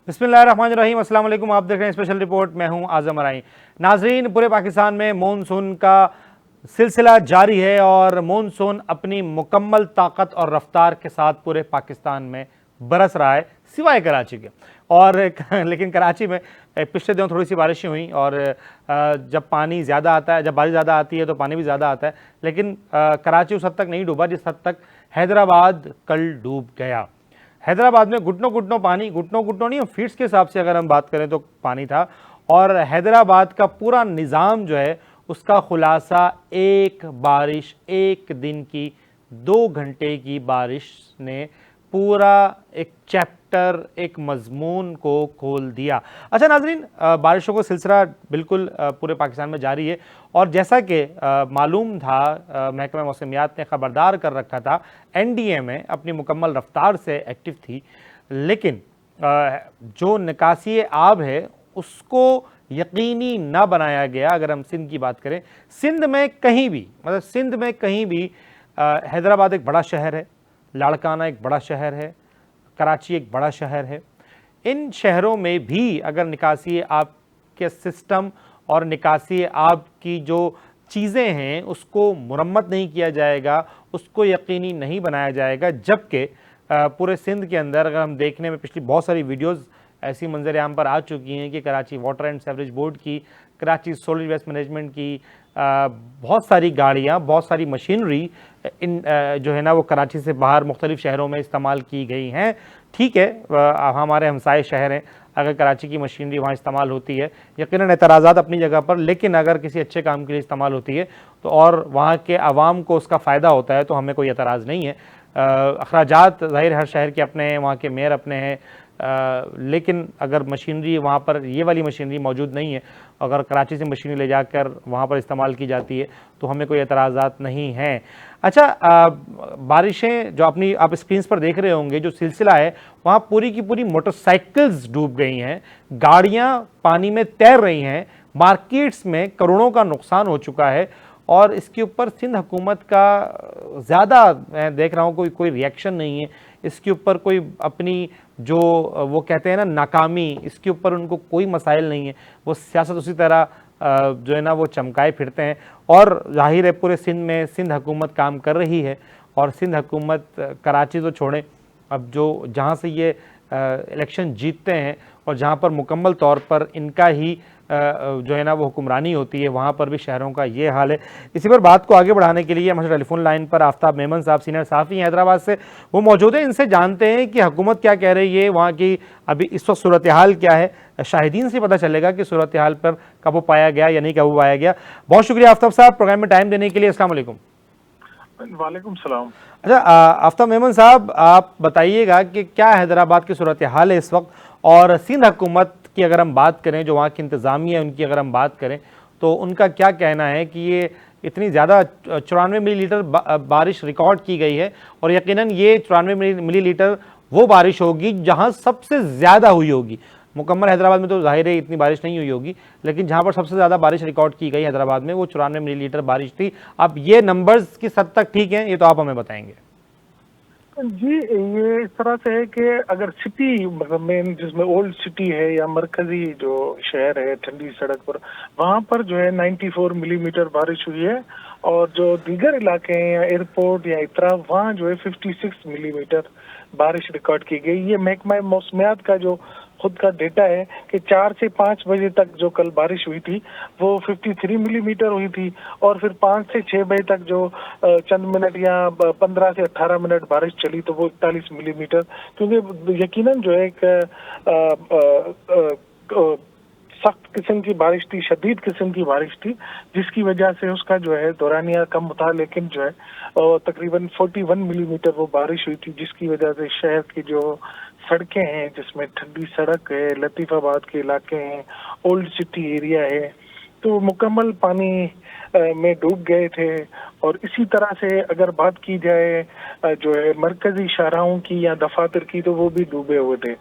बिस्मिल्लाहिर्रहमानिर्रहीम, अस्सलाम वालेकुम। आप देख रहे हैं स्पेशल रिपोर्ट। मैं हूं आज़म अराई। नाजरीन, पूरे पाकिस्तान में मॉनसून का सिलसिला जारी है और मॉनसून अपनी मुकम्मल ताकत और रफ्तार के साथ पूरे पाकिस्तान में बरस रहा है, सिवाय कराची के। और लेकिन कराची में पिछले दिनों थोड़ी सी बारिशें हुई और जब पानी ज़्यादा आता है, जब बारिश ज़्यादा आती है तो पानी भी ज़्यादा आता है, लेकिन कराची उस हद तक नहीं डूबा जिस हद तक हैदराबाद कल डूब गया। हैदराबाद में घुटनों घुटनों पानी, घुटनों घुटनों नहीं, फीट्स के हिसाब से अगर हम बात करें तो पानी था। और हैदराबाद का पूरा निज़ाम जो है उसका खुलासा एक बारिश, एक दिन की 2 घंटे की बारिश ने पूरा एक चैप्टर, एक मजमून को खोल दिया। अच्छा नाजरीन, बारिशों का सिलसिला बिल्कुल पूरे पाकिस्तान में जारी है और जैसा कि मालूम था, महकमा मौसमियात ने ख़बरदार कर रखा था, एनडीए में अपनी मुकम्मल रफ्तार से एक्टिव थी, लेकिन जो निकासी आब है उसको यकीनी ना बनाया गया। अगर हम सिंध की बात करें, सिंध में कहीं भी, मतलब सिंध में कहीं भी, हैदराबाद एक बड़ा शहर है, लाड़काना एक बड़ा शहर है, कराची एक बड़ा शहर है, इन शहरों में भी अगर निकासी आब के सिस्टम और निकासी आब की जो चीज़ें हैं उसको मुरम्मत नहीं किया जाएगा, उसको यकीनी नहीं बनाया जाएगा, जबकि पूरे सिंध के अंदर अगर हम देखने में पिछली बहुत सारी वीडियोस ऐसी मंजर आम पर आ चुकी हैं कि Karachi water and sewerage board की, कराची सॉलिड वेस्ट मैनेजमेंट की बहुत सारी गाड़ियाँ, बहुत सारी मशीनरी इन जो है ना वो कराची से बाहर मुख्तलिफ़ शहरों में इस्तेमाल की गई हैं। ठीक है, हमारे हमसाए शहर हैं, अगर कराची की मशीनरी वहाँ इस्तेमाल होती है, यकीनन एतराज़ात अपनी जगह पर, लेकिन अगर किसी अच्छे काम के लिए इस्तेमाल होती है तो और वहाँ के आवाम को उसका फ़ायदा होता है तो हमें कोई एतराज़ नहीं है। अखराजात ज़ाहिर हर शहर के अपने हैं, वहाँ के मेयर अपने हैं, लेकिन अगर मशीनरी वहाँ पर, ये वाली मशीनरी मौजूद नहीं है, अगर कराची से मशीनरी ले जाकर वहाँ पर इस्तेमाल की जाती है तो हमें कोई एतराज़ात नहीं हैं। अच्छा, बारिशें जो अपनी आप स्क्रीन पर देख रहे होंगे, जो सिलसिला है वहाँ पूरी की पूरी मोटरसाइकिल्स डूब गई हैं, गाड़ियाँ पानी में तैर रही हैं, मार्केट्स में करोड़ों का नुकसान हो चुका है और इसके ऊपर सिंध हुकूमत का ज़्यादा मैं देख रहा हूँ कोई रिएक्शन नहीं है। इसके ऊपर कोई अपनी जो वो कहते हैं ना नाकामी, इसके ऊपर उनको कोई मसाइल नहीं है। वो सियासत उसी तरह जो है ना वो चमकाए फिरते हैं और जाहिर है पूरे सिंध में सिंध हुकूमत काम कर रही है और सिंध हुकूमत, कराची तो छोड़ें, अब जो जहाँ से ये इलेक्शन जीतते हैं और जहाँ पर मुकम्मल तौर पर इनका ही जो है ना वो हुक्मरानी होती है, वहाँ पर भी शहरों का ये हाल है। इसी पर बात को आगे बढ़ाने के लिए हमारे टेलीफोन लाइन पर आफ्ताब मेमन साहब, सीनियर सहाफ़ी हैं हैदराबाद से, वो मौजूद हैं। इनसे जानते हैं कि हुकूमत क्या कह रही है, वहाँ की अभी इस वक्त सूरत हाल क्या है। शाहिदीन से पता चलेगा कि सूरत हाल पर काबू पाया गया या नहीं काबू पाया गया। बहुत शुक्रिया आफ्ताब साहब प्रोग्राम में टाइम देने के लिए। अस्सलाम वालेकुम। वालेकुम सलाम। अच्छा, आफ्ताब मेमन साहब, आप बताइएगा कि क्या हैदराबाद की सूरत हाल है इस वक्त, और सिंध हुकूमत की अगर हम बात करें, जो वहाँ की इंतज़ामिया है उनकी अगर हम बात करें तो उनका क्या कहना है कि ये इतनी ज़्यादा 94 मिलीलीटर बारिश रिकॉर्ड की गई है और यकीनन ये 94 मिलीलीटर वो बारिश होगी जहाँ सबसे ज़्यादा हुई होगी। मुकम्मल हैदराबाद में तो जाहिर है इतनी बारिश नहीं हुई होगी, लेकिन जहाँ पर सबसे ज़्यादा बारिश रिकॉर्ड की गई हैदराबाद में वो 94 मिलीलीटर बारिश थी। अब ये नंबर्स किस हद तक ठीक हैं ये तो आप हमें बताएंगे। जी, ये इस तरह से है कि अगर सिटी, मतलब मेन जिसमें ओल्ड सिटी है या मरकजी जो शहर है ठंडी सड़क पर, वहाँ पर जो है 94 मिलीमीटर बारिश हुई है और जो दीगर इलाके हैं या एयरपोर्ट या इतरा, वहाँ जो है 56 मिलीमीटर बारिश रिकॉर्ड की गई। ये महकमा मौसमियात का जो खुद का डेटा है कि 4 से 5 बजे तक जो कल बारिश हुई थी वो 53 मिलीमीटर हुई थी और फिर 5 से 6 बजे तक जो चंद मिनट या 15 से 18 मिनट बारिश चली तो वो 41 मिलीमीटर, क्योंकि यकीनन जो है एक सख्त किस्म की बारिश थी, शदीद किस्म की बारिश थी, जिसकी वजह से उसका जो है दौरानिया कम था, लेकिन जो है तकरीबन 41 मिलीमीटर वो बारिश हुई थी, जिसकी वजह से शहर की जो सड़कें हैं जिसमें ठंडी सड़क है, लतीफ़ाबाद के इलाके हैं, ओल्ड सिटी एरिया है, तो मुकम्मल पानी में डूब गए थे। और इसी तरह से अगर बात की जाए जो है मरकजी शाहराहों की या दफातर की, तो वो भी डूबे हुए थे।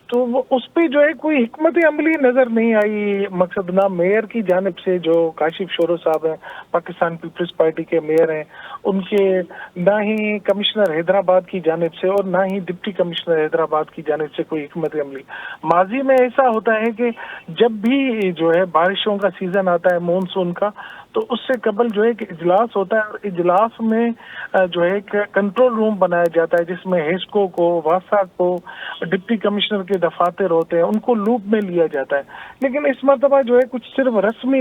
तो उस पे जो है कोई हिकमत अमली नजर नहीं आई, मकसद ना मेयर की जानिब से, जो काशिफ शोरो साहब हैं, पाकिस्तान पीपल्स पार्टी के मेयर हैं, उनके, ना ही कमिश्नर हैदराबाद की जानिब से और ना ही डिप्टी कमिश्नर हैदराबाद की जानिब से कोई हिकमत अमली। माजी में ऐसा होता है कि जब भी जो है बारिशों का सीजन आता है, मानसून का, तो उससे कबल जो है एक इजलास होता है और इजलास में जो है एक कंट्रोल रूम बनाया जाता है जिसमें हेस्को को, वासा को, डिप्टी कमिश्नर के दफातर होते हैं, उनको लूप में लिया जाता है। लेकिन इस मरतबा जो है कुछ सिर्फ रस्मी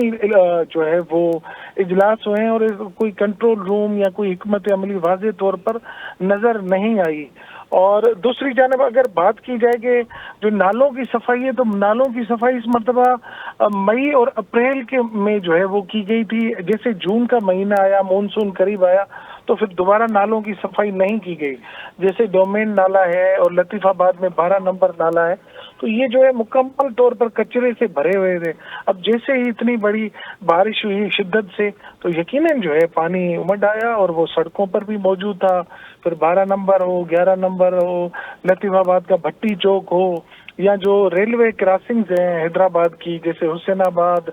जो है वो इजलास हुए हैं और कोई कंट्रोल रूम या कोई हिकमत अमली वाज़े तौर पर नजर नहीं आई। और दूसरी जानब अगर बात की जाए कि जो नालों की सफाई है, तो नालों की सफाई इस मरतबा मई और अप्रैल के में जो है वो की गई थी। जैसे जून का महीना आया, मानसून करीब आया, तो फिर दोबारा नालों की सफाई नहीं की गई। जैसे डोमेन नाला है और लतीफाबाद में 12 नंबर नाला है, तो ये जो है मुकम्मल तौर पर कचरे से भरे हुए थे। अब जैसे ही इतनी बड़ी बारिश हुई शिद्दत से, तो यकीनन जो है पानी उमड़ आया और वो सड़कों पर भी मौजूद था। फिर 12 नंबर हो, 11 नंबर हो, लतीफाबाद का भट्टी चौक हो, या जो रेलवे क्रॉसिंग्स हैं हैदराबाद की, जैसे हुसैनाबाद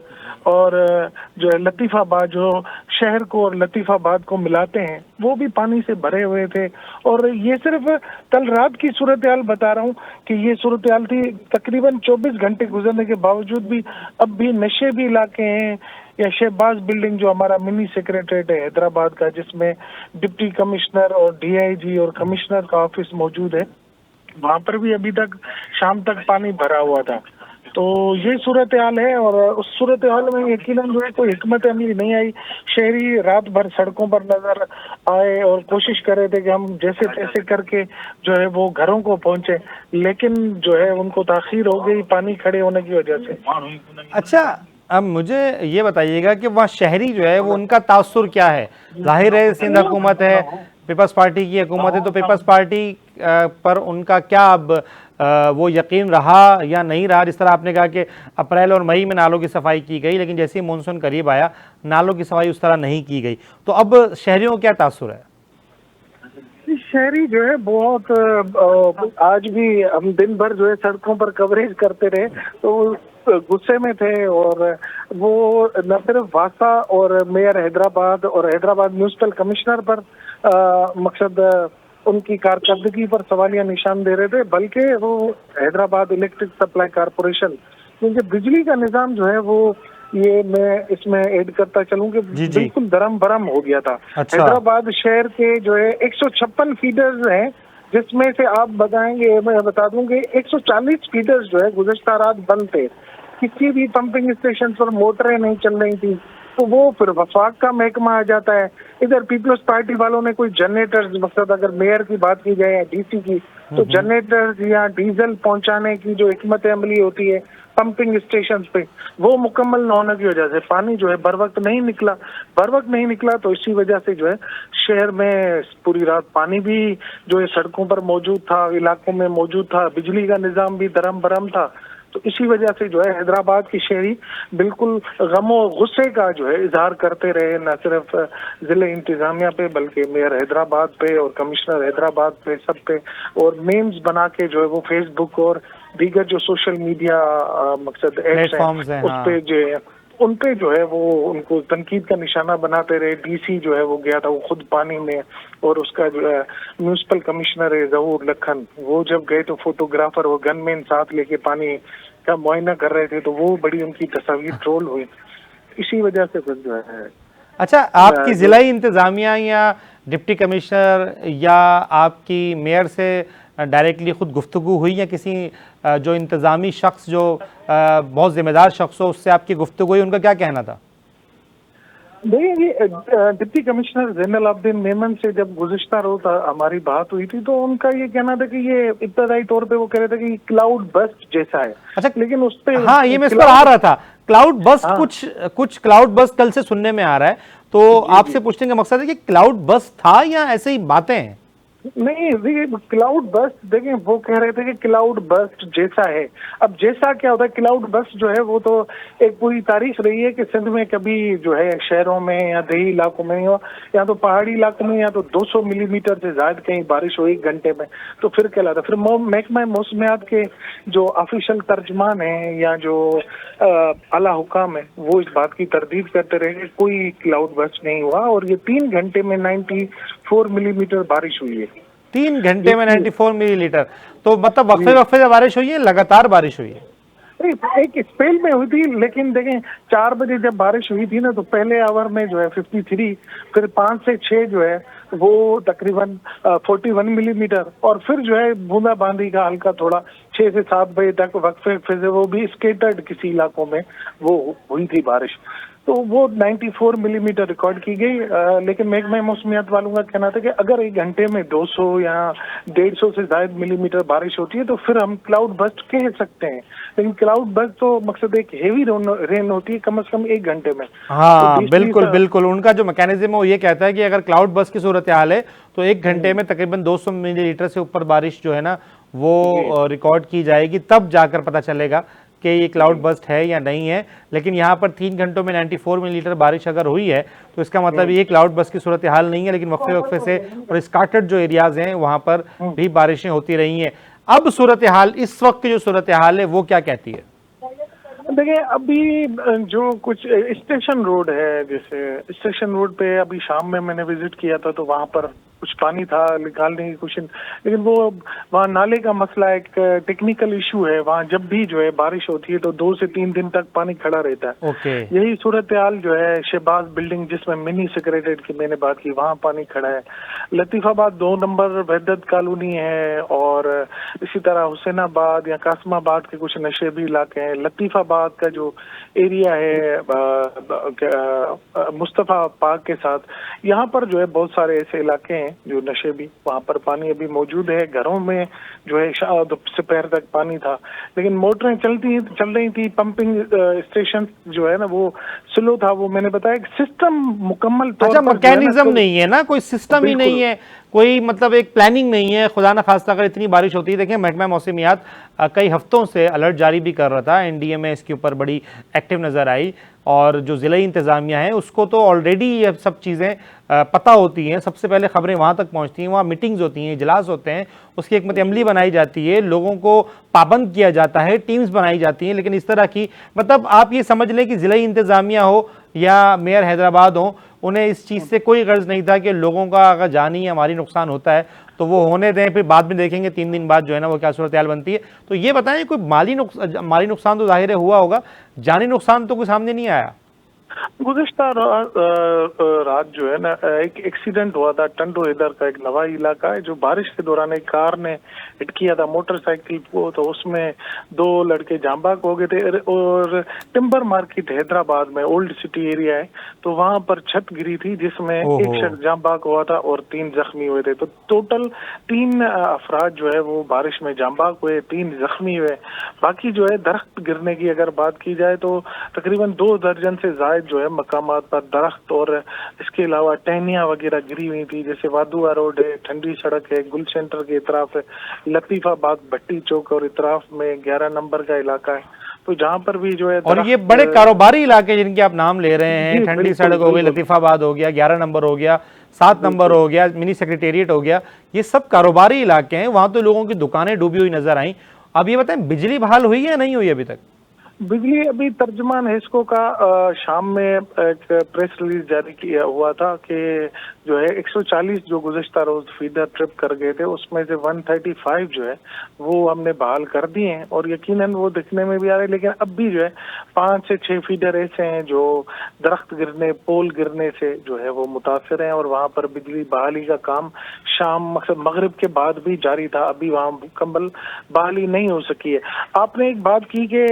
और जो है लतीफाबाद, जो शहर को और लतीफाबाद को मिलाते हैं, वो भी पानी से भरे हुए थे। और ये सिर्फ कल रात की सूरत हाल बता रहा हूँ कि ये सूरत हाल थी। तकरीबन 24 घंटे गुजरने के बावजूद भी अब भी नशे भी इलाके हैं, या शहबाज बिल्डिंग जो हमारा मिनी सेक्रेटरीट है हैदराबाद का, जिसमें डिप्टी कमिश्नर और डीआईजी और कमिश्नर का ऑफिस मौजूद है, वहां पर भी अभी तक शाम तक पानी भरा हुआ था। तो ये सूरत हाल है और उस सूरत हाल में यकीनन जो है कोई हिकमत अमली नहीं आई। शहरी रात भर सड़कों पर नजर आए और कोशिश कर रहे थे कि हम जैसे तैसे करके जो है वो घरों को पहुंचे, लेकिन जो है उनको ताखीर हो गई पानी खड़े होने की वजह से। अच्छा, अब मुझे ये बताइएगा कि वहाँ शहरी जो है वो उनका तासुर क्या है? जाहिर है सिंध हुकूमत है, पीपल्स पार्टी की हुकूमत है, तो पीपल्स पार्टी पर उनका क्या अब वो यकीन रहा या नहीं रहा? जिस तरह आपने कहा कि अप्रैल और मई में नालों की सफाई की गई, लेकिन जैसे ही मानसून करीब आया नालों की सफाई उस तरह नहीं की गई, तो अब शहरियों को क्या तासुर है? शहरी जो है बहुत आज भी हम दिन भर जो है सड़कों पर कवरेज करते रहे, तो गुस्से में थे। और वो न सिर्फ वासा और मेयर हैदराबाद और हैदराबाद म्यूनिसिपल कमिश्नर पर मकसद उनकी कारकर्दगी पर सवालिया निशान दे रहे थे, बल्कि वो हैदराबाद इलेक्ट्रिक सप्लाई कारपोरेशन, क्योंकि बिजली का निजाम जो है वो, ये मैं इसमें ऐड करता चलूं कि बिल्कुल दरम भरम हो गया था। अच्छा। हैदराबाद शहर के जो है 156 फीडर्स हैं, जिसमें से आप बताएंगे, मैं बता दूं कि 140 फीडर्स जो है गुज़श्ता रात बंद थे। किसी भी पंपिंग स्टेशन पर मोटरें नहीं चल रही थी, तो वो फिर वफाक का महकमा आ जाता है। इधर पीपल्स पार्टी वालों ने कोई जनरेटर्स, मतलब अगर मेयर की बात की जाए या डीसी की, तो जनरेटर्स या डीजल पहुंचाने की जो हिकमत अमली होती है पंपिंग स्टेशन पे, वो मुकम्मल न होने की वजह से पानी जो है बर वक्त नहीं निकला। तो इसी वजह से जो है शहर में पूरी रात पानी भी जो है सड़कों पर मौजूद था, इलाकों में मौजूद था, बिजली का निजाम भी दरम भरम था। तो इसी वजह से जो है हैदराबाद की शहरी बिल्कुल गम और गुस्से का जो है इजहार करते रहे, न सिर्फ जिले इंतजामिया पे बल्कि मेयर हैदराबाद पे और कमिश्नर हैदराबाद पे, सब पे। और मीम्स बना के जो है वो फेसबुक और दीगर जो सोशल मीडिया मकसद एप्स हैं उस पे जो है उन पे जो है वो उनको तनकीद का निशाना बनाते रहे। डीसी जो है वो गया था, वो खुद पानी में, और उसका जो है म्यूनिसिपल कमिश्नर है जहूर लखन, वो जब गए तो फोटोग्राफर वो गनमैन साथ लेके पानी का मुआयना कर रहे थे, तो वो बड़ी उनकी तस्वीर ट्रोल हुई। इसी वजह से फिर जो है। अच्छा, आपकी जिलाई इंतजामिया या डिप्टी कमिश्नर या आपकी मेयर से डायरेक्टली खुद गुफ्तगू हुई, या किसी जो इंतज़ामी शख्स जो बहुत जिम्मेदार शख्स हो उससे आपकी गुफ्तगू हुई? उनका क्या कहना था? नहीं, डिप्टी कमिश्नर ज़ैनुल आबदीन मेमन से जब गुज़िश्ता रोज हमारी बात हुई थी, तो उनका ये कहना था कि ये इब्तदाई तौर पे वो कह रहे थे कि क्लाउड बस्ट जैसा है। अच्छा, लेकिन उस पे हाँ, ये मैं इस पर आ रहा था, क्लाउड बस्ट। हाँ। कुछ क्लाउड बस्ट कल से सुनने में आ रहा है, तो आपसे पूछने का मकसद है कि क्लाउड बस्ट था या ऐसे ही बातें हैं? नहीं, देखिए क्लाउड बस्ट, देखिए वो कह रहे थे कि क्लाउड बस्ट जैसा है। अब जैसा क्या होता है, क्लाउड बस्ट जो है वो तो एक पूरी तारीख रही है कि सिंध में कभी जो है शहरों में या देही इलाकों में या तो पहाड़ी इलाकों में या तो 200 मिलीमीटर से ज्यादा कहीं बारिश हो 1 घंटे में, तो फिर क्या लाता। फिर महकमा मौसमियात के जो ऑफिशियल तर्जमान है या जो आला हुकाम है वो इस बात की तरदीद करते रहे कि कोई क्लाउड बस्ट नहीं हुआ, और ये 3 घंटे में 94 मिलीमीटर बारिश हुई है। 3 घंटे में ये 94 मिलीलीटर, तो मतलब वक्फे वक्फे से बारिश हुई है, लगातार बारिश हुई है? एक स्पेल में हुई थी, लेकिन देखें 4 बजे जब बारिश हुई थी ना, तो पहले आवर में जो है 53, फिर 5 से 6 जो है वो तकरीबन 41 मिलीमीटर, और फिर जो है बूंदाबांदी का हल्का थोड़ा 6 से 7 बजे तक वक्फे से वो भी स्केटर्ड किसी इलाकों में वो हुई थी बारिश। तो वो 94 मिलीमीटर रिकॉर्ड की गई। लेकिन महकमा मौसमियात वालों का कहना था कि अगर 1 घंटे में 200 या 150 से ज्यादा मिलीमीटर बारिश होती है तो फिर हम क्लाउड बस्ट कह सकते हैं। लेकिन क्लाउड बस्ट तो मकसद एक हेवी रेन होती है कम से कम 1 घंटे में। तो हाँ 20 बिल्कुल मिनट बिल्कुल, उनका जो मैकेनिज्म है वो ये कहता है कि अगर क्लाउड बस्ट की सूरत हाल है तो 1 घंटे में तकरीबन 200 मिलीलीटर से ऊपर बारिश जो है ना जी वो रिकॉर्ड की जाएगी, तब जाकर पता चलेगा कि ये क्लाउड बस्ट है या नहीं है। लेकिन यहाँ पर 3 घंटों में 94 मिलीलीटर बारिश अगर हुई है तो इसका मतलब ये क्लाउड बस्ट की सूरत हाल नहीं है, लेकिन वक्फे वक्फे से और स्काटर्ड जो एरियाज हैं वहां पर भी बारिशें होती रही हैं। अब सूरत हाल, इस वक्त की जो सूरत हाल है वो क्या कहती है? देखिए अभी जो कुछ स्टेशन रोड है, जैसे स्टेशन रोड पे अभी शाम में मैंने विजिट किया था, तो वहां पर कुछ पानी था निकालने की कोशिश, लेकिन वो वहाँ नाले का मसला एक टेक्निकल इशू है। वहाँ जब भी जो है बारिश होती है तो 2 से 3 दिन तक पानी खड़ा रहता है। ओके। यही सूरत हाल जो है शहबाज बिल्डिंग जिसमें मिनी सेक्रेटेरिएट की मैंने बात की, वहाँ पानी खड़ा है। लतीफाबाद 2 नंबर वहदत कॉलोनी है, और इसी तरह हुसैनाबाद या कासमाबाद के कुछ नशेबी इलाके हैं। लतीफाबाद का जो एरिया है मुस्तफा पार्क के साथ, यहाँ पर जो है बहुत सारे ऐसे इलाके हैं जो नशेबी, वहाँ पर पानी अभी मौजूद है। घरों में जो है दोपहर तक पानी था, लेकिन मोटरें चल रही थी। पंपिंग स्टेशन जो है ना वो स्लो था। वो मैंने बताया सिस्टम मुकम्मल तौर अच्छा, पर जो है ना मैकेनिज्म नहीं है ना, कोई सिस्टम ही नहीं बिल्कुल है, कोई मतलब एक प्लानिंग नहीं है। खुदा ना खास्ता अगर इतनी बारिश होती है, देखिए महकमा मौसमियात कई हफ्तों से अलर्ट जारी भी कर रहा था, एनडीए में इसके ऊपर बड़ी एक्टिव नजर आई, और जो ज़िले इंतज़ामिया है उसको तो ऑलरेडी ये सब चीज़ें पता होती हैं, सबसे पहले खबरें वहाँ तक पहुँचती हैं, वहाँ मीटिंग्स होती हैं, इजलास होते हैं, उसकी एक अमली बनाई जाती है, लोगों को पाबंद किया जाता है, टीम्स बनाई जाती हैं। लेकिन इस तरह की, मतलब आप ये समझ लें कि ज़िला इंतज़ामिया हो या मेयर हैदराबाद हो, उन्हें इस चीज़ से कोई गर्ज नहीं था कि लोगों का अगर जानी या माली नुकसान होता है तो वो होने दें, फिर बाद में देखेंगे 3 दिन बाद जो है ना वो क्या सूरत हाल बनती है। तो ये बताएं, कोई माली नुकसान तो जाहिर है हुआ होगा, जानी नुकसान तो कोई सामने नहीं आया? गुज़िश्ता रात जो है ना एक एक्सीडेंट हुआ था। टंडो इधर का एक नवाई इलाका है, जो बारिश के दौरान एक कार ने हिट किया था मोटरसाइकिल को, तो उसमें 2 लड़के जांबाक हो गए थे। और टिम्बर मार्केट हैदराबाद में ओल्ड सिटी एरिया है, तो वहां पर छत गिरी थी जिसमें एक शख्स जांबाक हुआ था और 3 जख्मी हुए थे। तो टोटल 3 अफराद जो है वो बारिश में जांबाक हुए, 3 जख्मी हुए। बाकी जो है दरख्त गिरने की अगर बात की जाए तो तकरीबन 2 दर्जन से ज्यादा जो है मकामात पर दरख्त और इसके अलावा टहनियां वगैरह गिरी हुई थी। जैसे वादुआ रोड है, ठंडी सड़क है, गुल सेंटर के इतराफ है, लतीफाबाद भट्टी चौक और इतराफ में 11 नंबर का इलाका है, तो जहाँ पर भी जो है और ये बड़े कारोबारी इलाके जिनके आप नाम ले रहे हैं, ठंडी सड़क हो गई, लतीफाबाद हो गया, 11 नंबर हो गया, 7 नंबर हो गया, मिनी सेक्रेटेरिएट हो गया, ये सब कारोबारी इलाके हैं, वहां तो लोगों की दुकानें डूबी हुई नजर आई। अब ये बताएं, बिजली बहाल हुई है या नहीं हुई अभी तक? बिजली अभी तर्जमान हिस्को का शाम में एक प्रेस रिलीज जारी किया हुआ था कि जो है 140 जो गुज़िश्ता रोज फीडर ट्रिप कर गए थे उसमें से 135 जो है वो हमने बहाल कर दिए हैं, और यकीनन वो दिखने में भी आ रहे हैं। लेकिन अब भी जो है 5 से 6 फीडर ऐसे हैं जो दरख्त गिरने, पोल गिरने से जो है वो मुतासर हैं, और वहाँ पर बिजली बहाली का काम शाम मगरिब के बाद भी जारी था। अभी वहाँ मुकम्मल बहाली नहीं हो सकी है। आपने एक बात की कि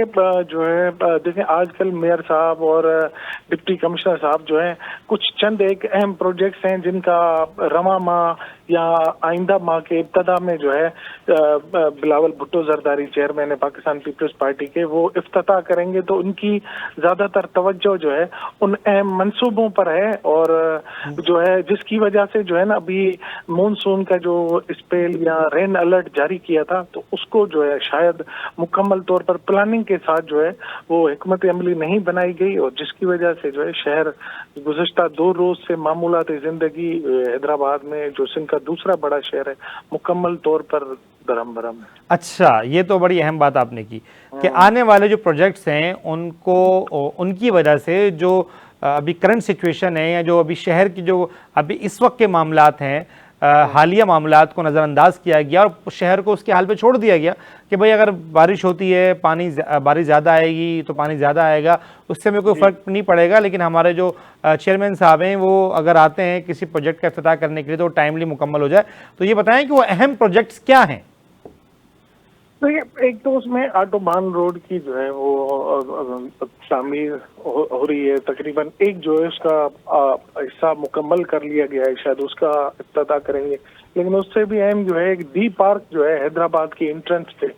जो है देखें आजकल मेयर साहब और डिप्टी कमिश्नर साहब जो है कुछ चंद एक अहम प्रोजेक्ट्स हैं जिनका रवामा या आइंदा माह के इब्तदा में जो है बिलावल भुट्टो जरदारी चेयरमैन है पाकिस्तान पीपल्स पार्टी के, वो इफ्तिताह करेंगे। तो उनकी ज्यादातर तवज्जो जो है उन अहम मंसूबों पर है, और जो है जिसकी वजह से जो है ना अभी मॉनसून का जो स्पेल या रेन अलर्ट जारी किया था, तो उसको जो है शायद मुकम्मल तौर पर प्लानिंग के साथ जो है वो हिकमत अमली नहीं बनाई गई, और जिसकी वजह से जो है शहर गुज़श्ता 2 रोज से मामूलात जिंदगी हैदराबाद में, जो सिंध का दूसरा बड़ा शहर है, मुकम्मल तौर पर दरम भरम है। अच्छा, ये तो बड़ी अहम बात आपने की कि आने वाले जो प्रोजेक्ट्स हैं उनको, उनकी वजह से जो अभी करंट सिचुएशन है या जो अभी शहर की जो अभी इस वक्त के मामलात हैं, हालिया मामलात को नज़रअंदाज किया गया और शहर को उसके हाल पे छोड़ दिया गया कि भाई अगर बारिश होती है, बारिश ज़्यादा आएगी तो पानी ज़्यादा आएगा, उससे हमें कोई फ़र्क नहीं पड़ेगा, लेकिन हमारे जो चेयरमैन साहब हैं वो अगर आते हैं किसी प्रोजेक्ट का इफ्तिताह करने के लिए तो टाइमली मुकम्मल हो जाए। तो ये बताएं कि वो अहम प्रोजेक्ट्स क्या हैं? देखिए, एक तो उसमें ऑटोबान रोड की जो है वो तामीर हो रही है, तकरीबन एक जो है उसका हिस्सा मुकम्मल कर लिया गया है, शायद उसका इफ्तिताह करेंगे। लेकिन उससे भी अहम जो है एक डी पार्क जो है हैदराबाद की एंट्रेंस पे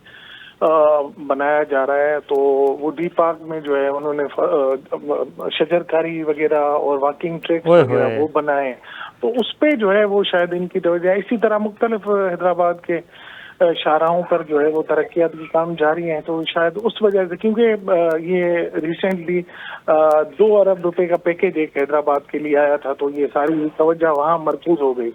बनाया जा रहा है। तो वो डी पार्क में जो है उन्होंने शजरकारी वगैरह और वॉकिंग ट्रैक वगैरह वो बनाए, तो उस पे जो है वो शायद इनकी तवज्जो। इसी तरह मुख्तलिफ हैदराबाद के शाहराहों पर जो है वो तरक्यात के काम जारी हैं, तो शायद उस वजह से, क्योंकि ये रिसेंटली 2 अरब रुपए का पैकेज एक हैदराबाद के लिए आया था, तो ये सारी तवज्जो वहाँ मरकूज हो गई।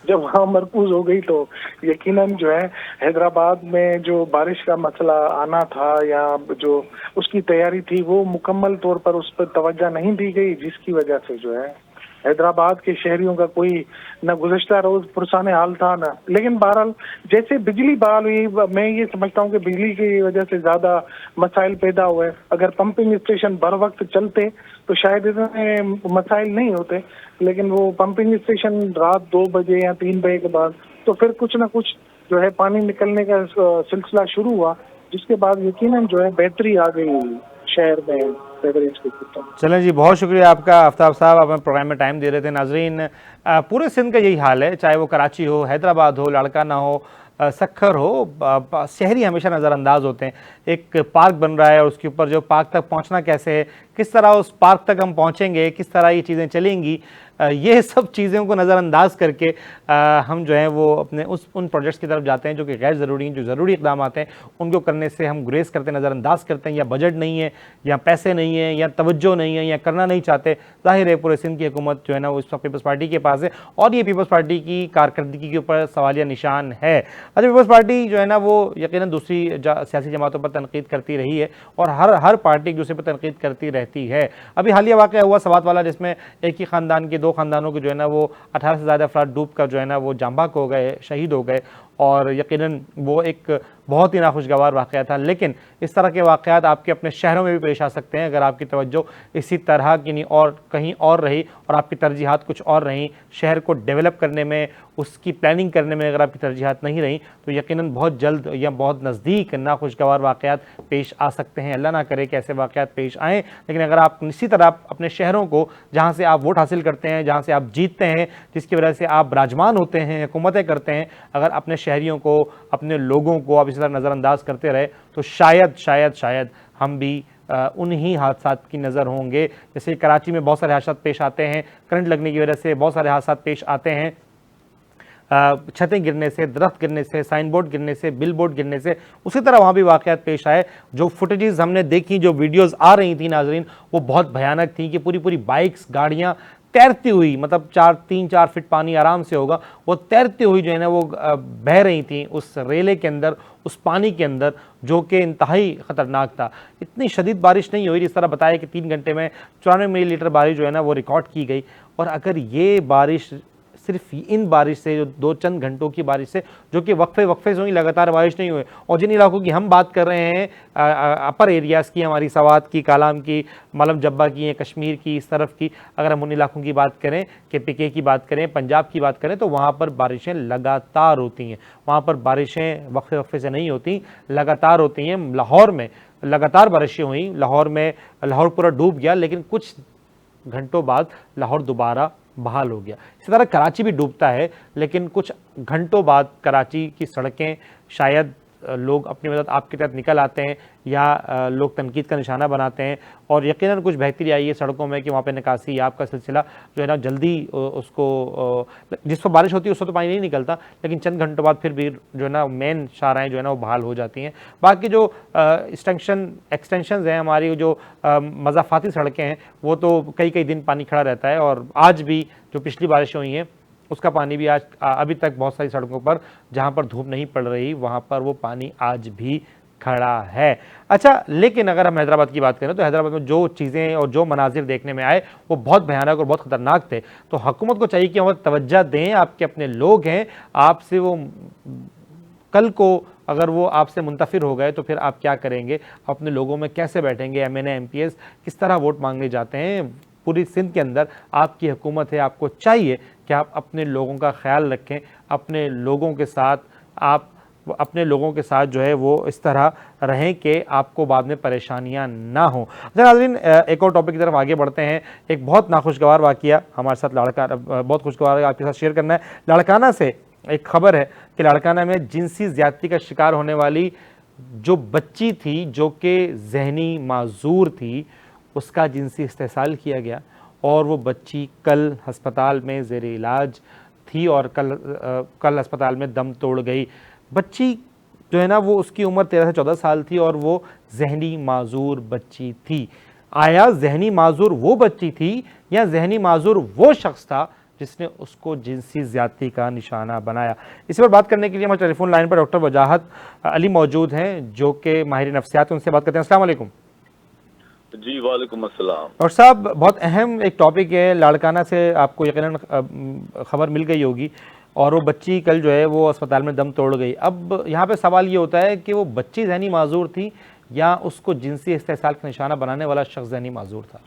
जब वहाँ मरकूज हो गई तो यकीनन जो है हैदराबाद में जो बारिश का मसला आना था या जो उसकी तैयारी थी वो मुकम्मल तौर पर उस पर तवज्जो नहीं दी गई, जिसकी वजह से जो है हैदराबाद के शहरियों का कोई न गुज़श्ता रोज पुरसाने हाल था न। लेकिन बहरहाल जैसे बिजली बहाल हुई, मैं ये समझता हूँ कि बिजली की वजह से ज्यादा मसाइल पैदा हुए। अगर पंपिंग स्टेशन बर वक्त चलते तो शायद इतने मसाइल नहीं होते, लेकिन वो पंपिंग स्टेशन रात 2 बजे या 3 बजे के बाद, तो फिर कुछ ना कुछ जो है पानी निकलने का सिलसिला शुरू हुआ, जिसके बाद यकीनन जो है बेहतरी आ गई शहर में। चलें जी, बहुत शुक्रिया आपका आफ्ताब साहब, आप हमें प्रोग्राम में टाइम दे रहे थे। नाजरीन, पूरे सिंध का यही हाल है, चाहे वो कराची हो, हैदराबाद हो, लाड़काना हो, सखर हो, शहरी हमेशा नज़रअंदाज होते हैं। एक पार्क बन रहा है और उसके ऊपर जो पार्क तक पहुंचना कैसे है, किस तरह उस पार्क तक हम पहुंचेंगे, किस तरह ये चीज़ें चलेंगी, ये सब चीज़ों को नज़रअंदाज करके हम जो है वो अपने उन प्रोजेक्ट्स की तरफ जाते हैं जो कि गैर ज़रूरी हैं। जो ज़रूरी इक़दाम आते हैं उनको करने से हम गुरेज करते हैं, नज़रअंदाज करते हैं, या बजट नहीं है, या पैसे नहीं है, या तवज्जो नहीं है, या करना नहीं चाहते। ज़ाहिर है पूरे सिंध की हुकूमत जो है ना वो इस वक्त पीपल्स पार्टी के पास है, और ये पीपल्स पार्टी की कारकर्दगी के ऊपर सवालिया निशान है। अच्छा, पीपल्स पार्टी जो है ना वो यकीनन दूसरी सियासी जमातों पर तनकीद करती रही है, और हर पार्टी एक दूसरे पर तनकीद करती रहती है। अभी हालिया वाक़या हुआ सवात वाला, जिसमें एक ही ख़ानदान के 2 ख़ानदानों के जो है ना वो 18 से ज़्यादा अफराद डूब कर जो है ना वो जांबाक हो गए, शहीद हो गए, और यकीनन वो एक बहुत ही नाखुशगवार वाक़या था। लेकिन इस तरह के वाक़यात आपके अपने शहरों में भी पेश आ सकते हैं अगर आपकी तवज्जो इसी तरह की नहीं और कहीं और रही, और आपकी तरजीहात कुछ और रहीं। शहर को डेवलप करने में, उसकी प्लानिंग करने में अगर आपकी तरजीहात नहीं रही तो यकीनन बहुत जल्द या बहुत नज़दीक नाखुशगवार वाक़यात पेश आ सकते हैं। अल्लाह ना करे कि ऐसे वाक़यात पेश आएँ, लेकिन अगर आप इसी तरह अपने शहरों को, जहाँ से आप वोट हासिल करते हैं, जहाँ से आप जीतते हैं, जिसकी वजह से आप विराजमान होते हैं, हुकूमतें करते हैं, अगर अपने शहरियों को, अपने लोगों को आप इसी तरह नज़रअंदाज करते रहे तो शायद हम भी उन्हीं हादसात की नज़र होंगे। जैसे कराची में बहुत सारे हादसात पेश आते हैं, करंट लगने की वजह से बहुत सारे हादसात पेश आते हैं, छतें गिरने से, दरख्त गिरने से, साइन बोर्ड गिरने से, बिल बोर्ड गिरने से। उसी तरह वहाँ भी वाक़यात पेश आए। जो फुटेजेस हमने देखी, जो वीडियोज़ आ रही थी नाजरीन, वो बहुत भयानक थी कि पूरी बाइक्स, गाड़ियाँ तैरती हुई, मतलब 3-4 फीट पानी आराम से होगा, वो तैरती हुई जो है ना वो बह रही थी उस रेले के अंदर, उस पानी के अंदर, जो कि इंतहाई ख़तरनाक था। इतनी शदीद बारिश नहीं हुई, जिस तरह बताया कि 3 घंटे में 94 मिलीमीटर बारिश जो है ना वो रिकॉर्ड की गई। और अगर ये बारिश सिर्फ इन बारिश से, जो 2 चंद घंटों की बारिश से, जो कि वक्फे से हुई, लगातार बारिश नहीं हुई, और जिन इलाकों की हम बात कर रहे हैं, अपर एरियाज़ की, हमारी सवात की, कालाम की, मालम जब्बा की, कश्मीर की, इस तरफ की, अगर हम उन इलाकों की बात करें, KPK की बात करें, पंजाब की बात करें, तो वहाँ पर बारिशें लगातार होती हैं। वहाँ पर बारिशें वक्फे से नहीं होती, लगातार होती हैं। लाहौर में लगातार बारिशें हुई, लाहौर पूरा डूब गया, लेकिन कुछ घंटों बाद लाहौर दोबारा बहाल हो गया। इसी तरह कराची भी डूबता है, लेकिन कुछ घंटों बाद कराची की सड़कें शायद लोग अपनी मदद आपके तहत निकल आते हैं या लोग तनकीद का निशाना बनाते हैं और यकीनन कुछ बेहतरी आई है सड़कों में कि वहाँ पे निकासी याब का सिलसिला जो है ना जल्दी उसको, जिस पर बारिश होती है उसको तो पानी नहीं निकलता, लेकिन चंद घंटों बाद फिर भी जो है ना मेन शाहराहें जो है ना वो बहाल हो जाती हैं। बाकी जो एक्सटेंशन हैं हमारी जो मज़ाफ़ाती सड़कें हैं वो तो कई कई दिन पानी खड़ा रहता है और आज भी जो पिछली बारिशें हुई हैं उसका पानी भी आज अभी तक बहुत सारी सड़कों पर जहां पर धूप नहीं पड़ रही वहां पर वो पानी आज भी खड़ा है। अच्छा, लेकिन अगर हम हैदराबाद की बात करें तो हैदराबाद में जो चीज़ें और जो मनाजिर देखने में आए वो बहुत भयानक और बहुत ख़तरनाक थे। तो हुकूमत को चाहिए कि हम तवज्जो दें, आपके अपने लोग हैं, आपसे वो कल को अगर वो आपसे मुंतफिर हो गए तो फिर आप क्या करेंगे, अपने लोगों में कैसे बैठेंगे, MNA MPs किस तरह वोट मांगने जाते हैं। पूरी सिंध के अंदर आपकी हुकूमत है, आपको चाहिए कि आप अपने लोगों का ख्याल रखें, अपने लोगों के साथ आप अपने लोगों के साथ जो है वो इस तरह रहें कि आपको बाद में परेशानियां ना हो। अच्छा नाज़रीन, एक और टॉपिक की तरफ आगे बढ़ते हैं। एक बहुत नाखुशगवार वाक़या हमारे साथ बहुत खुशगवार आपके साथ शेयर करना है। लाड़काना से एक खबर है कि लाड़काना में जिनसी ज़्यादती का शिकार होने वाली जो बच्ची थी जो कि जहनी माजूर थी उसका जिनसी इस्तेसाल किया गया और वो बच्ची कल अस्पताल में ज़ेर इलाज थी और कल अस्पताल में दम तोड़ गई। बच्ची जो है ना वो उसकी उम्र 13 से 14 साल थी और वो जहनी माजूर बच्ची थी। आया जहनी माजूर वो बच्ची थी या जहनी माजूर वो शख्स था जिसने उसको जिनसी ज़्यादती का निशाना बनाया? इस पर बात करने के लिए हमारे टेलीफोन लाइन पर डॉक्टर वजाहत अली मौजूद हैं जो कि माहिर नफ्सियात, उनसे बात करते हैं। अस्सलाम वालेकुम। जी वालेकुम अस्सलाम। डॉक्टर साहब, बहुत अहम एक टॉपिक है। लाड़काना से आपको यकीनन खबर मिल गई होगी और वो बच्ची कल जो है वो अस्पताल में दम तोड़ गई। अब यहाँ पे सवाल ये होता है कि वो बच्ची जहनी माजूर थी या उसको जिनसी इस्तेसाल का निशाना बनाने वाला शख्स जहनी माजूर था?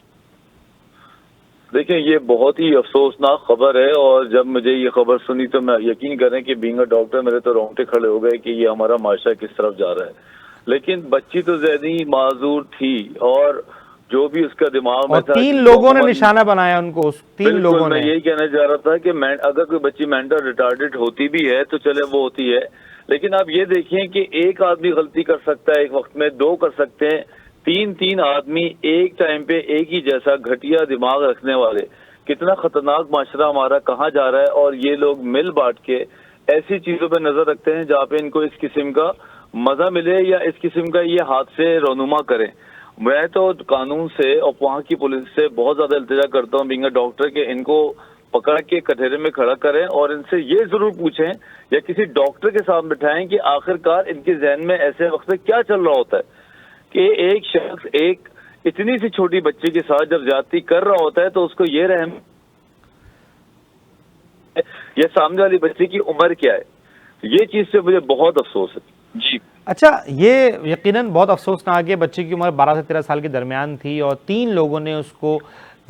देखिए, ये बहुत ही अफसोसनाक खबर है और जब मुझे ये खबर सुनी तो मैं यकीन करें कि बीइंग अ डॉक्टर मेरे तो रोंगटे खड़े हो गए कि ये हमारा माशरा किस तरफ जा रहा है। लेकिन बच्ची तो जहनी माजूर थी और जो भी उसका दिमाग में था, 3 लोगों ने निशाना बनाया उनको, 3 लोगों ने। मैं यही कहना चाह रहा था कि अगर कोई बच्ची मेंटल रिटार्डेड होती भी है तो चले वो होती है, लेकिन आप ये देखिए कि एक आदमी गलती कर सकता है एक वक्त में, 2 कर सकते हैं, 3 आदमी एक टाइम पे एक ही जैसा घटिया दिमाग रखने वाले। कितना खतरनाक माशरा हमारा कहाँ जा रहा है। और ये लोग मिल बांट के ऐसी चीजों पे नजर रखते हैं जहाँ पे इनको इस किस्म का मजा मिले या इस किस्म का ये हादसे रोनुमा करें। मैं तो कानून से और वहाँ की पुलिस से बहुत ज्यादा इल्तिजा करता हूँ बीइंग अ डॉक्टर के इनको पकड़ के कटहरे में खड़ा करें और इनसे ये जरूर पूछें या किसी डॉक्टर के साथ बिठाएं कि आखिरकार इनके जहन में ऐसे वक्त में क्या चल रहा होता है कि एक शख्स एक इतनी सी छोटी बच्ची के साथ जब ज्यादती कर रहा होता है तो उसको ये रहम ये सामने वाली बच्ची की उम्र क्या है। ये चीज से मुझे बहुत अफसोस है जी। अच्छा, ये यकीनन बहुत अफसोसनाक है। बच्चे की उम्र 12 से 13 साल के दरमियान थी और 3 लोगों ने उसको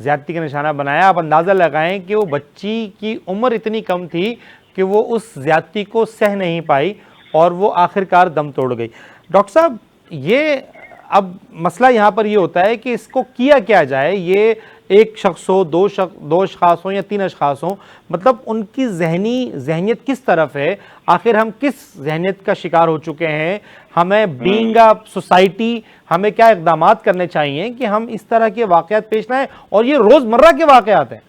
ज़्यादती का निशाना बनाया। आप अंदाज़ा लगाएं कि वो बच्ची की उम्र इतनी कम थी कि वो उस ज़्यादती को सह नहीं पाई और वो आखिरकार दम तोड़ गई। डॉक्टर साहब, ये अब मसला यहाँ पर ये होता है कि इसको किया क्या जाए। ये एक शख्स हो, 2 अशखास हों या 3 अशखास हों, मतलब उनकी जहनीत किस तरफ है, आखिर हम किस जहनीत का शिकार हो चुके हैं, हमें बीइंग अ सोसाइटी हमें क्या इकदाम करने चाहिए कि हम इस तरह के वाक़यात पेश लाएं। और ये रोज़मर्रा के वाक़यात हैं।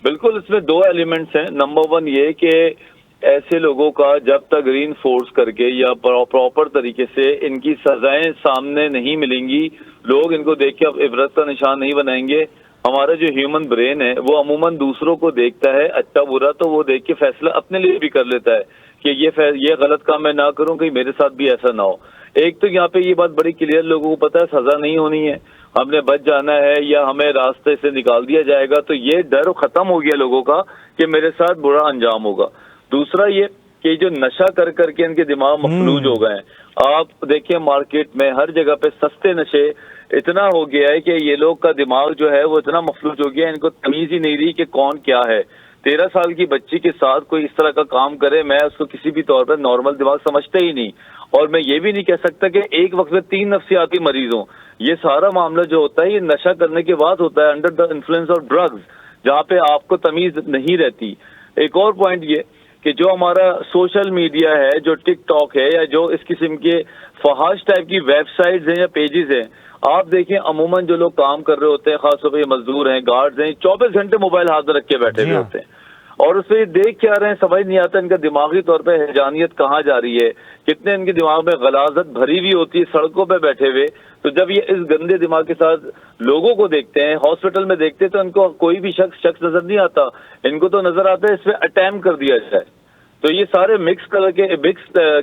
बिल्कुल, इसमें 2 एलिमेंट्स हैं। नंबर 1 ये कि ऐसे लोगों का जब तक रीइंफोर्स करके या प्रॉपर तरीके से इनकी सजाएं सामने नहीं मिलेंगी, लोग इनको देख के अब इबरत का निशान नहीं बनाएंगे। हमारा जो ह्यूमन ब्रेन है वो अमूमन दूसरों को देखता है अच्छा बुरा, तो वो देख के फैसला अपने लिए भी कर लेता है कि ये गलत काम मैं ना करूं, कहीं मेरे साथ भी ऐसा ना हो। एक तो यहाँ पे ये बात बड़ी क्लियर लोगों को पता है सजा नहीं होनी है, हमने बच जाना है या हमें रास्ते से निकाल दिया जाएगा, तो ये डर खत्म हो गया लोगों का कि मेरे साथ बुरा अंजाम होगा। दूसरा ये कि जो नशा कर करके इनके दिमाग मफलूज हो गए हैं। आप देखिए मार्केट में हर जगह पे सस्ते नशे इतना हो गया है कि ये लोग का दिमाग जो है वो इतना मफलूज हो गया है, इनको तमीज ही नहीं रही कि कौन क्या है। 13 साल की बच्ची के साथ कोई इस तरह का काम करे, मैं उसको किसी भी तौर पर नॉर्मल दिमाग समझता ही नहीं। और मैं ये भी नहीं कह सकता कि एक वक्त में 3 नफ्सियाती मरीज हों। ये सारा मामला जो होता है ये नशा करने के बाद होता है, under the influence of drugs. जहाँ पे आपको तमीज नहीं रहती। एक और पॉइंट ये कि जो हमारा सोशल मीडिया है, जो टिकटॉक है, या जो इस किस्म के फहाश टाइप की वेबसाइट्स हैं या पेजेस हैं, आप देखें अमूमन जो लोग काम कर रहे होते हैं, खासतौर पर मजदूर हैं, गार्ड्स हैं, 24 घंटे मोबाइल हाथ में रख के बैठे हुए होते हैं और उससे देख क्या रहे हैं समझ नहीं आता। इनका दिमागी तौर पे हैजानियत कहाँ जा रही है, कितने इनके दिमाग में गलाजत भरी हुई होती है सड़कों पे बैठे हुए। तो जब ये इस गंदे दिमाग के साथ लोगों को देखते हैं, हॉस्पिटल में देखते हैं, तो इनको कोई भी शख्स नजर नहीं आता। इनको तो नजर आता है इस पे अटैम्प्ट कर दिया जाए। तो ये सारे मिक्स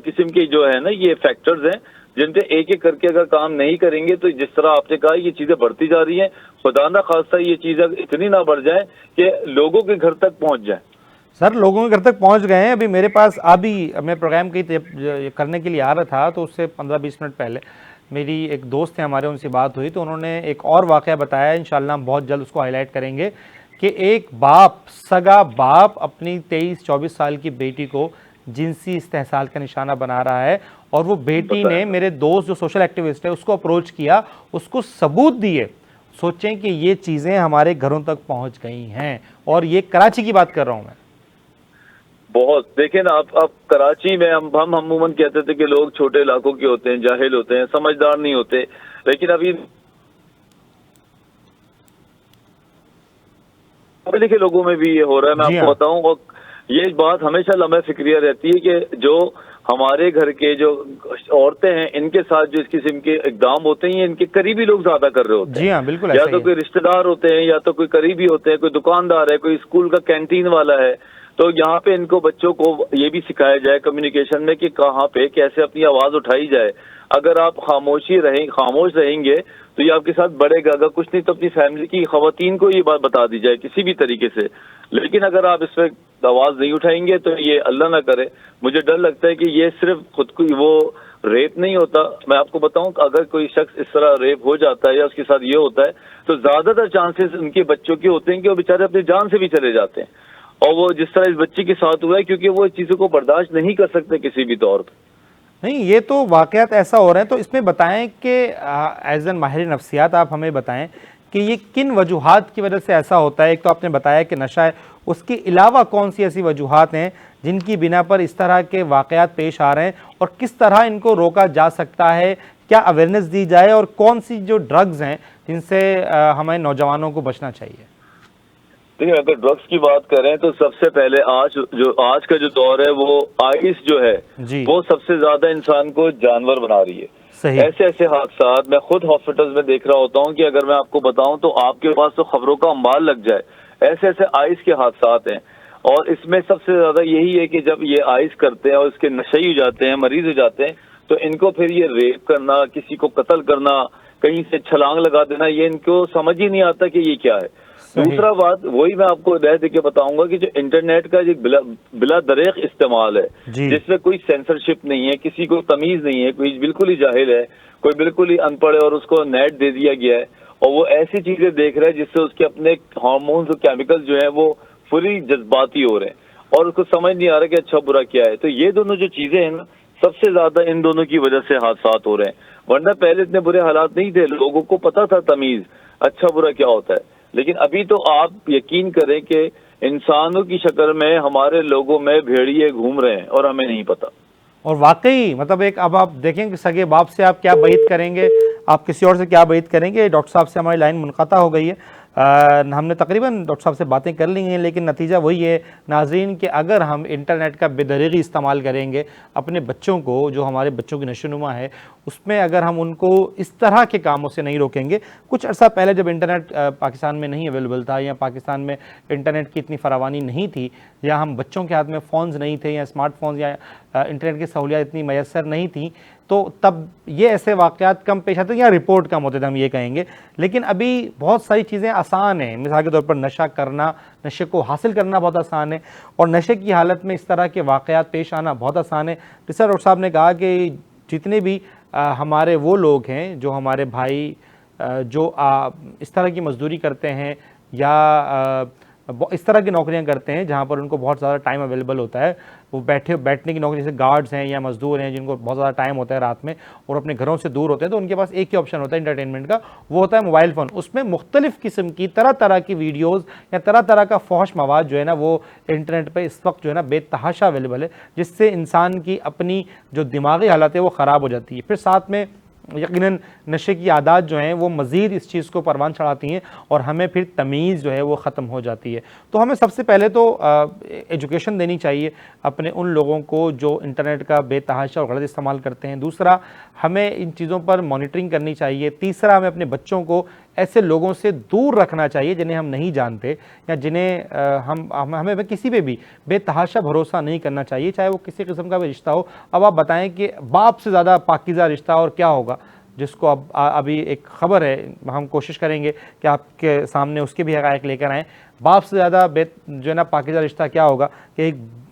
किस्म के जो है ना ये फैक्टर्स हैं जिन पे एक एक करके अगर काम नहीं करेंगे तो जिस तरह आपने कहा ये चीजें बढ़ती जा रही हैं। खुदा ना खास्ता ये चीज इतनी ना बढ़ जाए कि लोगों के घर तक पहुंच जाए। सर लोगों के घर तक पहुंच गए हैं। अभी मेरे पास अभी मैं प्रोग्राम की करने के लिए आ रहा था तो उससे 15-20 मिनट पहले मेरी एक दोस्त है हमारे, उनसे बात हुई तो उन्होंने एक और वाक़या बताया। इंशाल्लाह हम बहुत जल्द उसको हाईलाइट करेंगे कि एक बाप, सगा बाप अपनी 23-24 साल की बेटी को जिनसी इस्तेहसाल का निशाना बना रहा है और वो बेटी ने मेरे दोस्त जो सोशल एक्टिविस्ट है उसको अप्रोच किया, उसको सबूत दिए। सोचें कि ये चीज़ें हमारे घरों तक पहुंच गई हैं और ये कराची की बात कर रहा हूं मैं। बहुत देखें ना, अब कराची में हम अमूमन कहते थे कि लोग छोटे इलाकों के होते हैं, जाहिल होते हैं, समझदार नहीं होते, लेकिन अभी पढ़े लिखे लोगों में भी ये हो रहा है। मैं आपको बताऊं, और ये बात हमेशा लम्बे फिक्रिया रहती है कि जो हमारे घर के जो औरतें हैं इनके साथ जो इस किस्म के इकदाम होते हैं इनके करीबी लोग ज्यादा कर रहे होते हैं। जी हाँ, बिल्कुल या तो कोई रिश्तेदार होते हैं, या तो कोई करीबी होते हैं, कोई दुकानदार है, कोई स्कूल का कैंटीन वाला है। तो यहाँ पे इनको बच्चों को ये भी सिखाया जाए कम्युनिकेशन में कि कहाँ पे कैसे अपनी आवाज उठाई जाए। अगर आप खामोश रहेंगे तो ये आपके साथ बढ़ेगा, अगर कुछ नहीं तो अपनी फैमिली की खवातीन को ये बात बता दी जाए किसी भी तरीके से। लेकिन अगर आप इस पर आवाज नहीं उठाएंगे तो ये अल्लाह ना करे, मुझे डर लगता है कि ये सिर्फ खुद को वो रेप नहीं होता। मैं आपको बताऊं, अगर कोई शख्स इस तरह रेप हो जाता है या उसके साथ ये होता है तो ज्यादातर चांसेस उनके बच्चों के होते हैं कि वो बेचारे अपनी जान से भी चले जाते हैं। और वो जिस तरह इस बच्चे के साथ हुआ है, क्योंकि वो चीजों को बर्दाश्त नहीं कर सकते किसी भी तौर पर। नहीं, ये तो वाकयात ऐसा हो रहे हैं। तो इसमें बताएं कि एज एन माहिर नफ्सियात आप हमें बताएं कि ये किन वजूहात की वजह से ऐसा होता है। एक तो आपने बताया कि नशा है, उसके अलावा कौन सी ऐसी वजूहात हैं जिनकी बिना पर इस तरह के वाकयात पेश आ रहे हैं और किस तरह इनको रोका जा सकता है, क्या अवेयरनेस दी जाए और कौन सी जो ड्रग्स हैं जिनसे हमें नौजवानों को बचना चाहिए। देखिए, अगर ड्रग्स की बात करें तो सबसे पहले आज का जो दौर है वो आइस जो है वो सबसे ज्यादा इंसान को जानवर बना रही है। ऐसे हादसा मैं खुद हॉस्पिटल्स में देख रहा होता हूँ कि अगर मैं आपको बताऊं तो आपके पास तो खबरों का अंबार लग जाए। ऐसे आइस के हादसा हैं और इसमें सबसे ज्यादा यही है कि जब ये आइस करते हैं और इसके नशे हो जाते हैं, मरीज हो जाते हैं, तो इनको फिर ये रेप करना, किसी को कत्ल करना, कहीं से छलांग लगा देना, ये इनको समझ ही नहीं आता कि ये क्या है। दूसरा बात वही मैं आपको रह दे के बताऊंगा कि जो इंटरनेट का जो बिला दरेक इस्तेमाल है, जिसमें कोई सेंसरशिप नहीं है, किसी को तमीज नहीं है, कोई बिल्कुल ही जाहिल है, कोई बिल्कुल ही अनपढ़ है और उसको नेट दे दिया गया है और वो ऐसी चीजें देख रहा है जिससे उसके अपने हार्मोन्स और केमिकल्स जो है वो पूरी जज्बाती हो रहे हैं और उसको समझ नहीं आ रहा कि अच्छा बुरा क्या है। तो ये दोनों जो चीजें हैं ना, सबसे ज्यादा इन दोनों की वजह से हादसा हो रहे हैं। वरना पहले इतने बुरे हालात नहीं थे, लोगों को पता था तमीज अच्छा बुरा क्या होता है। लेकिन अभी तो आप यकीन करें कि इंसानों की शक्ल में हमारे लोगों में भेड़िए घूम रहे हैं और हमें नहीं पता। और वाकई मतलब एक, अब आप देखें कि सगे बाप से आप क्या बात करेंगे, आप किसी और से क्या बात करेंगे। डॉक्टर साहब से हमारी लाइन मुनक़ता हो गई है। हमने तकरीबन डॉक्टर साहब से बातें कर ली हैं, लेकिन नतीजा वही है नाज़रीन कि अगर हम इंटरनेट का बेदरीगी इस्तेमाल करेंगे अपने बच्चों को, जो हमारे बच्चों की नशोनुमा है उसमें अगर हम उनको इस तरह के कामों से नहीं रोकेंगे। कुछ अर्सा पहले जब इंटरनेट पाकिस्तान में नहीं अवेलेबल था या पाकिस्तान में इंटरनेट की इतनी फरावानी नहीं थी या हम बच्चों के हाथ में फ़ोन्स नहीं थे या स्मार्टफोन्स या इंटरनेट की सहूलियत इतनी मैसर नहीं थी, तो तब ये ऐसे वाक़यात कम पेश आते या रिपोर्ट कम होते थे, हम ये कहेंगे। लेकिन अभी बहुत सारी चीज़ें आसान हैं। मिसाल के तौर पर नशा करना, नशे को हासिल करना बहुत आसान है और नशे की हालत में इस तरह के वाक़यात पेश आना बहुत आसान है। जिस डॉक्टर साहब ने कहा कि जितने भी हमारे वो लोग हैं, जो हमारे भाई जो इस तरह की मजदूरी करते हैं या इस तरह की नौकरियां करते हैं जहां पर उनको बहुत ज़्यादा टाइम अवेलेबल होता है, वो बैठने की नौकरी, जैसे गार्ड्स हैं या मजदूर हैं जिनको बहुत ज़्यादा टाइम होता है रात में और अपने घरों से दूर होते हैं, तो उनके पास एक ही ऑप्शन होता है इंटरटेनमेंट का, वो होता है मोबाइल फ़ोन। उसमें मुख्तलिफ़ किस्म की तरह तरह की वीडियोज़ या तरह तरह का फौश मवाद जो है ना वो इंटरनेट पर इस वक्त जो है ना बेतहाशा अवेलेबल है, जिससे इंसान की अपनी जो दिमागी हालत है वो ख़राब हो जाती है। फिर साथ में यकीनन नशे की आदत जो हैं वो मज़ीद इस चीज़ को परवान चढ़ाती हैं और हमें फिर तमीज़ जो है वो ख़त्म हो जाती है। तो हमें सबसे पहले तो एजुकेशन देनी चाहिए अपने उन लोगों को जो इंटरनेट का बेतहाशा और गलत इस्तेमाल करते हैं। दूसरा, हमें इन चीज़ों पर मॉनिटरिंग करनी चाहिए। तीसरा, हमें अपने बच्चों को ऐसे लोगों से दूर रखना चाहिए जिन्हें हम नहीं जानते या जिन्हें हमें किसी पे भी बेतहाशा भरोसा नहीं करना चाहिए, चाहे वो किसी किस्म का भी रिश्ता हो। अब आप बताएं कि बाप से ज़्यादा पाकीज़ा रिश्ता और क्या होगा, जिसको अब अभी एक ख़बर है, हम कोशिश करेंगे कि आपके सामने उसके भी हक़ाइक़ लेकर आएँ। बाप से ज़्यादा जो है ना पाकीज़ा रिश्ता क्या होगा कि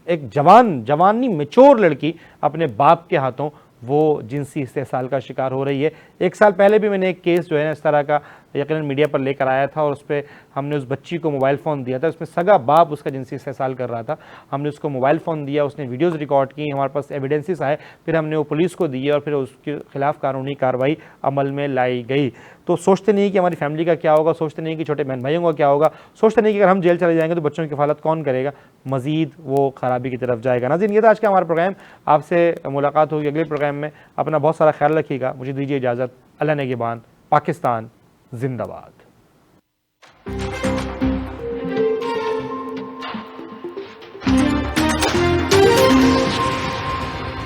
एक जवानी मैच्योर लड़की अपने बाप के हाथों वो जिनसी इस्तेहसाल का शिकार हो रही है। एक साल पहले भी मैंने एक केस जो है ना इस तरह का यकीनन मीडिया पर लेकर आया था और उस पर हमने उस बच्ची को मोबाइल फ़ोन दिया था, उसमें सगा बाप उसका जिनसी इस्तेहसाल कर रहा था। हमने उसको मोबाइल फ़ोन दिया, उसने वीडियोज़ रिकॉर्ड की, हमारे पास एविडेंसेस आए, फिर हमने वो पुलिस को दिए और फिर उसके खिलाफ़ कानूनी कार्रवाई अमल में लाई गई। तो सोचते नहीं कि हमारी फैमिली का क्या होगा, सोचते नहीं कि छोटे बहन भाइयों का क्या होगा, सोचते नहीं कि अगर हम जेल चले जाएंगे तो बच्चों की हिफाजत कौन करेगा, मज़ीद वो ख़राबी की तरफ जाएगा। नाज़रीन, ये था आज का हमारा प्रोग्राम। आपसे मुलाकात होगी अगले प्रोग्राम में। अपना बहुत सारा ख्याल रखिएगा। मुझे दीजिए इजाज़त। अल्लाह नेगेबान। पाकिस्तान जिंदाबाद।